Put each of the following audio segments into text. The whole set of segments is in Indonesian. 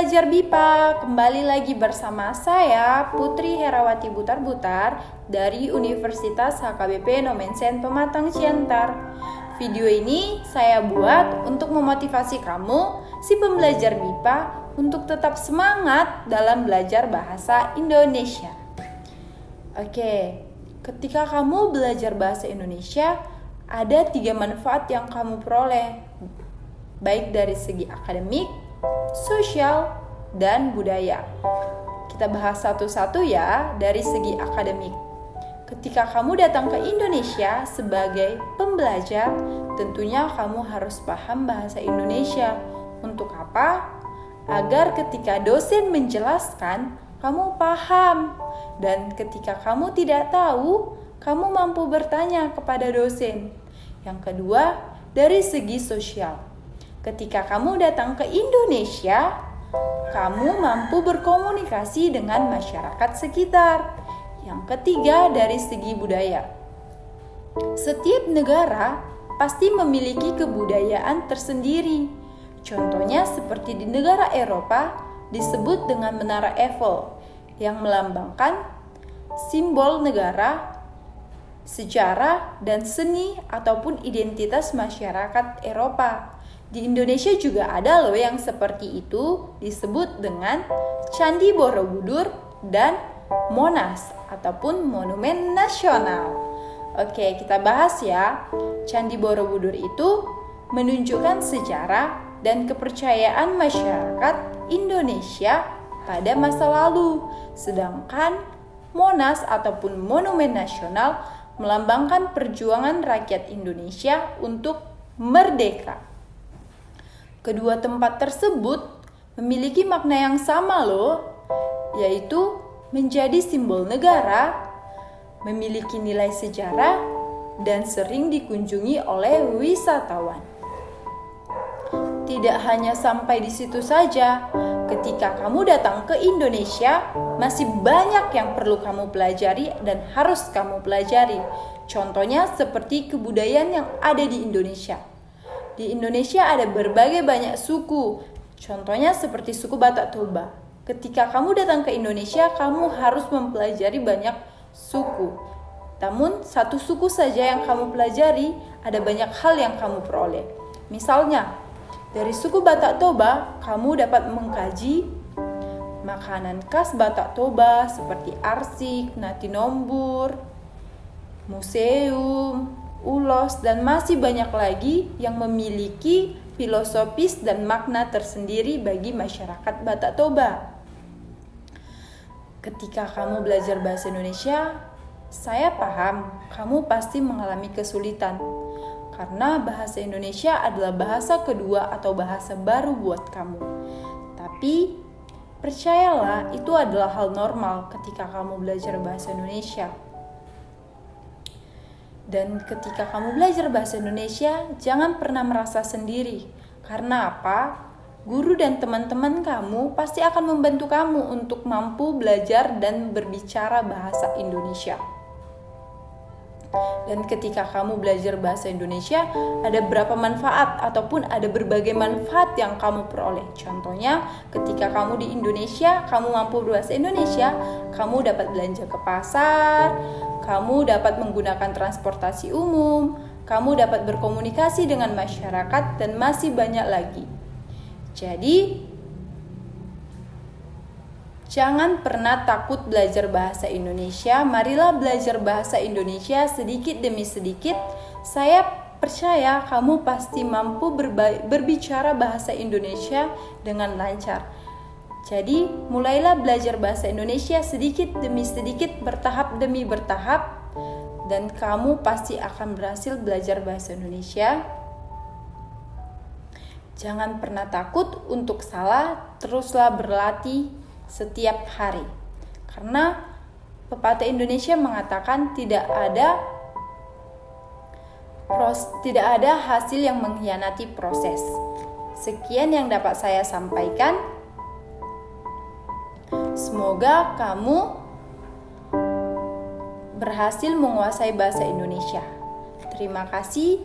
pembelajar BIPA, kembali lagi bersama saya Putri Herawati Butar-Butar dari Universitas HKBP Nomensen Pematang Siantar. Video ini saya buat untuk memotivasi kamu, si pembelajar BIPA, untuk tetap semangat dalam belajar bahasa Indonesia. Oke, ketika kamu belajar bahasa Indonesia, ada 3 manfaat yang kamu peroleh, baik dari segi akademik, sosial, dan budaya. Kita bahas satu-satu ya dari segi akademik. Ketika kamu datang ke Indonesia sebagai pembelajar, tentunya kamu harus paham bahasa Indonesia. Untuk apa? Agar ketika dosen menjelaskan, kamu paham. Dan ketika kamu tidak tahu, kamu mampu bertanya kepada dosen. Yang kedua, dari segi sosial. Ketika kamu datang ke Indonesia, kamu mampu berkomunikasi dengan masyarakat sekitar. Yang ketiga, dari segi budaya. Setiap negara pasti memiliki kebudayaan tersendiri. Contohnya seperti di negara Eropa disebut dengan Menara Eiffel yang melambangkan simbol negara, sejarah, dan seni ataupun identitas masyarakat Eropa. Di Indonesia juga ada loh yang seperti itu, disebut dengan Candi Borobudur dan Monas ataupun Monumen Nasional. Oke, kita bahas ya. Candi Borobudur itu menunjukkan sejarah dan kepercayaan masyarakat Indonesia pada masa lalu. Sedangkan Monas ataupun Monumen Nasional melambangkan perjuangan rakyat Indonesia untuk merdeka. Kedua tempat tersebut memiliki makna yang sama loh, yaitu menjadi simbol negara, memiliki nilai sejarah, dan sering dikunjungi oleh wisatawan. Tidak hanya sampai di situ saja, ketika kamu datang ke Indonesia, masih banyak yang perlu kamu pelajari dan harus kamu pelajari. Contohnya seperti kebudayaan yang ada di Indonesia. Di Indonesia ada berbagai banyak suku, contohnya seperti suku Batak Toba. Ketika kamu datang ke Indonesia, kamu harus mempelajari banyak suku. Namun, satu suku saja yang kamu pelajari, ada banyak hal yang kamu peroleh. Misalnya, dari suku Batak Toba, kamu dapat mengkaji makanan khas Batak Toba seperti arsik, nasi nombur, museum, ulos, dan masih banyak lagi yang memiliki filosofis dan makna tersendiri bagi masyarakat Batak Toba. Ketika kamu belajar bahasa Indonesia, saya paham kamu pasti mengalami kesulitan karena bahasa Indonesia adalah bahasa kedua atau bahasa baru buat kamu. Tapi percayalah, itu adalah hal normal ketika kamu belajar bahasa Indonesia. Dan ketika kamu belajar bahasa Indonesia, jangan pernah merasa sendiri. Karena apa? Guru dan teman-teman kamu pasti akan membantu kamu untuk mampu belajar dan berbicara bahasa Indonesia. Dan ketika kamu belajar bahasa Indonesia, ada berapa manfaat ataupun ada berbagai manfaat yang kamu peroleh. Contohnya, ketika kamu di Indonesia, kamu mampu berbahasa Indonesia, kamu dapat belanja ke pasar, kamu dapat menggunakan transportasi umum, kamu dapat berkomunikasi dengan masyarakat, dan masih banyak lagi. Jadi, jangan pernah takut belajar bahasa Indonesia. Marilah belajar bahasa Indonesia sedikit demi sedikit. Saya percaya kamu pasti mampu berbicara bahasa Indonesia dengan lancar. Jadi, mulailah belajar bahasa Indonesia sedikit demi sedikit, bertahap demi bertahap, dan kamu pasti akan berhasil belajar bahasa Indonesia. Jangan pernah takut untuk salah, teruslah berlatih setiap hari. Karena pepatah Indonesia mengatakan tidak ada hasil yang mengkhianati proses. Sekian yang dapat saya sampaikan. Semoga kamu berhasil menguasai bahasa Indonesia. Terima kasih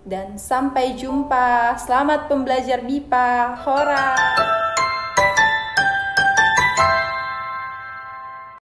dan sampai jumpa. Selamat pembelajar BIPA. Hora!